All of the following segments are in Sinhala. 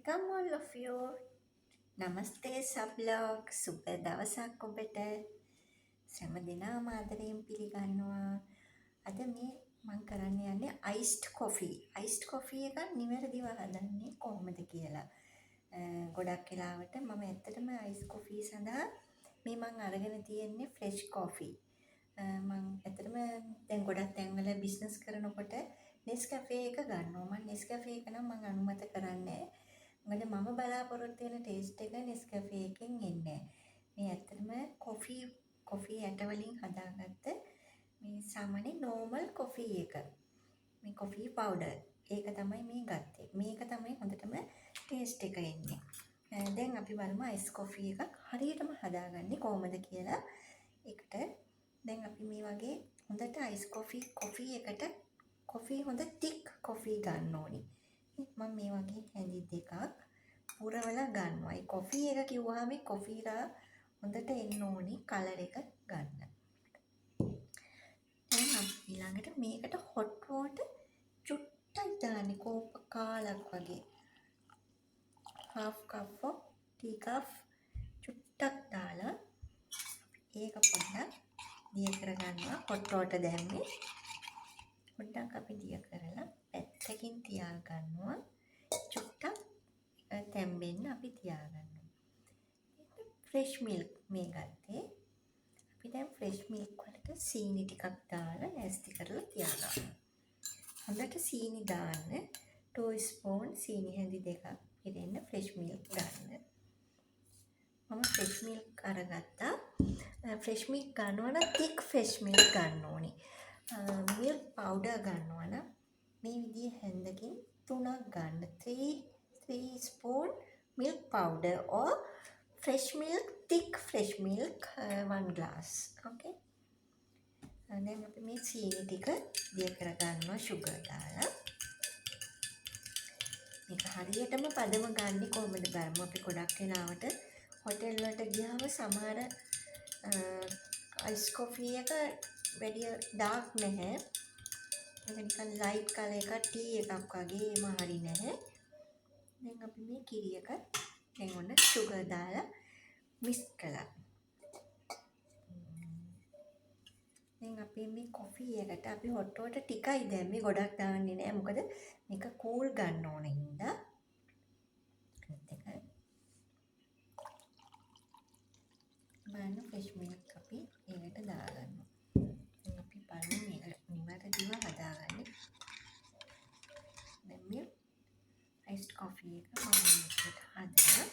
Welcome all of you. නමස්තේ සබ්ලොග් සුබ දවසක් ඔබට සෑම දිනම ආදරයෙන් පිළිගන්නවා. අද මම කරන්න යන්නේ අයිස්ඩ් කොෆි එක නිවැරදිව හදන්නේ කොහොමද කියලා. ගොඩක් වෙලාවට මම ඇත්තටම අයිස් කොෆි සඳහා මම අරගෙන තියෙන්නේ ෆ්‍රෙෂ් කොෆි. මම ඇත්තටම දැන් ගොඩක් තැන්වල බිස්නස් කරනකොට නෙස්කැෆේ එක ගන්නවා. මම නෙස්කැෆේ එක නම් මම අනුමත කරන්නේ මොකද මම බලාපොරොත්තු වෙන ටේස්ට් එක නෙස්කැෆේ එකෙන් එන්නේ මේ ඇත්තටම කොෆි ඇට වලින් හදාගත්ත මේ සාමාන්‍ය නෝමල් කොෆි එක. මේ කොෆි පවුඩර් ඒක තමයි මේ ගත්තේ. මේක තමයි හොඳටම ටේස්ට් එක එන්නේ. දැන් අපි බලමු අයිස් කොෆි එකක් හරියටම හදාගන්නේ කොහොමද කියලා. ඒකට දැන් අපි මේ වගේ හොඳට අයිස් කොෆි එකට කොෆි හොඳ ටික් කොෆි ගන්න ඕනි. මම මේ වගේ හැඳි දෙකක් පුරවලා ගන්නවා. ඒ කොෆි එක කිව්වහම කොෆිලා හොඳට එන්න ඕනි කලර් එක ගන්න. දැන් අපි ඊළඟට මේකට හොට් වෝටර් චුට්ටක් දාන්නේ කෝප කාලක් වගේ. half cup of tea cup චුට්ටක් දාලා ඒක පොඩ්ඩක් දිය කරගන්නවා. හොට් වෝටර් දැම්මේ පොඩ්ඩක් අපි දිය කරලා පැත්තකින් තියා ගන්නවා. චුට්ටක් තැම්බෙන්න අපි තියා ගන්නවා. ෆ්‍රෙෂ් මිල්ක් මේ ගත්තේ. අපි දැන් ෆ්‍රෙෂ් මිල්ක් වලට සීනි ටිකක් දාලා ඇස්ති කරලා තියා ගන්නවා. හොඳට සීනි දාන්න 2 ස්පූන් සීනි හැඳි දෙකක් ඉරෙන්න ෆ්‍රෙෂ් මිල්ක් ගන්න. මම ෆ්‍රෙෂ් මිල්ක් අරගත්තා. ෆ්‍රෙෂ් මිල්ක් ගන්නවා නම් thick ෆ්‍රෙෂ් මිල්ක් ගන්න ඕනේ. මිල්ක් පවුඩර් ගන්නවා නම් මේ විදිහේ හැන්දකින් 3ක් ගන්න. 3 spoon milk powder or fresh milk, thick fresh milk 1 glass. Okay. දැන් අපි මේ සීනි ටික දිය කර ගන්නවා sugar දාලා. මේක හරියටම පදම ගන්න කොහොමද බලමු. අපි ගොඩක් වෙලාවට හොටෙල් වලට ගියාම සමහර අයිස් කොෆි එක වැඩි ඩාර්ක් නැහැ. ඒක නිකන් ලයිට් කලර් එකක් ටී එකක් වගේ එම හරි නැහැ. දැන් අපි මේ කිරි එක දැන් ඔන්න sugar දාලා මික්ස් කළා. දැන් අපි මේ කොෆි එකට අපි hot water ටිකයි දැම්මේ ගොඩක් දාන්නේ නැහැ. මොකද මේක කූල් ගන්න ඕන හින්දා. බලන්න ෆ්‍රෙෂ් මිල්ක් අපි ඒකට දාගන්නවා. දැන් අපි බලමු මේක නිවැරදිව හදාගන්නේ. දැන් මේ iced coffee එක මම මේකට හදලා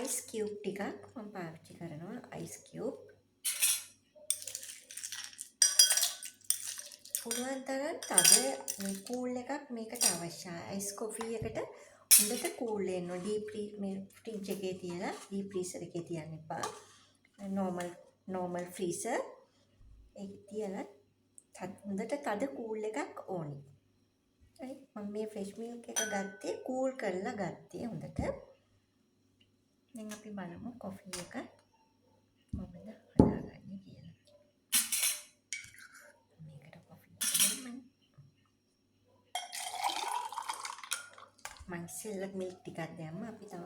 ice cube ටිකක් මම පාවිච්චි කරනවා. ice cube පුළුවන් තරම් තද මේ කූල් එකක් මේකට අවශ්‍යයි. ice coffee එකට හොඳට කූල් වෙන්න ඕන. මේ ෆ්‍රිජ් එකේ තියලා ඩීප් ෆ්‍රීසර් එකේ තියන්න එපා. normal freezer ඒක තියලා හොඳට තද කූල් එකක් ඕනි. හරි. මම මේ ෆ්‍රෙෂ් මිල්ක් එක ගත්තේ කූල් කරලා ගත්තේ හොඳට. දැන් අපි බලමු කොෆි එක කොහොමද හදාගන්නේ කියලා. මේකට කොෆි එක දෙන්න. මම ඉස්සෙල්ලා මිල්ක් ටිකක් දැම්මා. අපි තව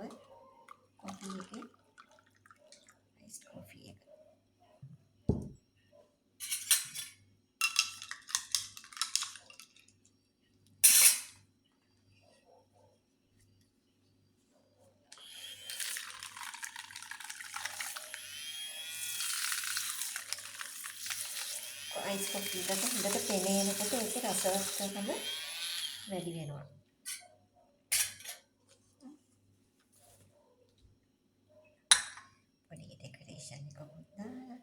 කොෆි එකේ අයිස් කොෆි එක අයිස් කොෆි එක හොඳට පෙනෙනකොට ඒක රසවත්කම වැඩි වෙනවා. පොඩි ඩෙකොරේෂන් එකක් දාලා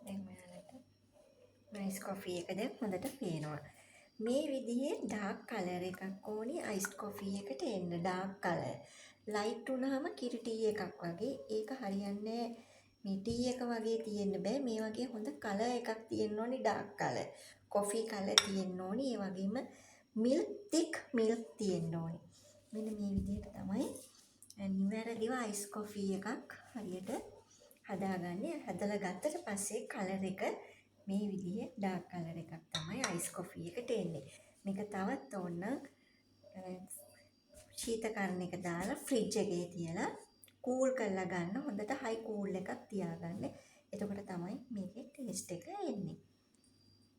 දැන් ඔයාලට අයිස් කොෆි එක දැන් හොඳට පේනවා. මේ විදිහේ ඩාර්ක් කලර් එකක් ඕනි අයිස් කොෆි එකට එන්න. ඩාර්ක් කලර් ලයිට් වුණාම කිරි ටී එකක් වගේ ඒක හරියන්නේ මේ ටී එක වගේ තියෙන්න බෑ. මේ වගේ හොඳ කලර් එකක් තියෙන්න ඕනි. ඩාර්ක් කලර් කොෆි කලර් තියෙන්න ඕනි. ඒ වගේම මිල්ක් thick මිල්ක් තියෙන්න ඕනි. මෙන්න මේ විදිහට තමයි නිවැරදිව අයිස් කොෆී එකක් හරියට හදාගන්නේ. හදලා ගත්තට පස්සේ කලර් එක මේ විදිහේ ඩාර්ක් කලර් එකක් තමයි අයිස් කොෆී එකට එන්නේ. මේක තවත් ඕන ශීතකරණයක දාලා ෆ්‍රිජ් එකේ තියලා කූල් කරලා ගන්න. හොඳට හයි කූල් එකක් තියාගන්න. එතකොට තමයි මේකේ ටේස්ට් එක එන්නේ.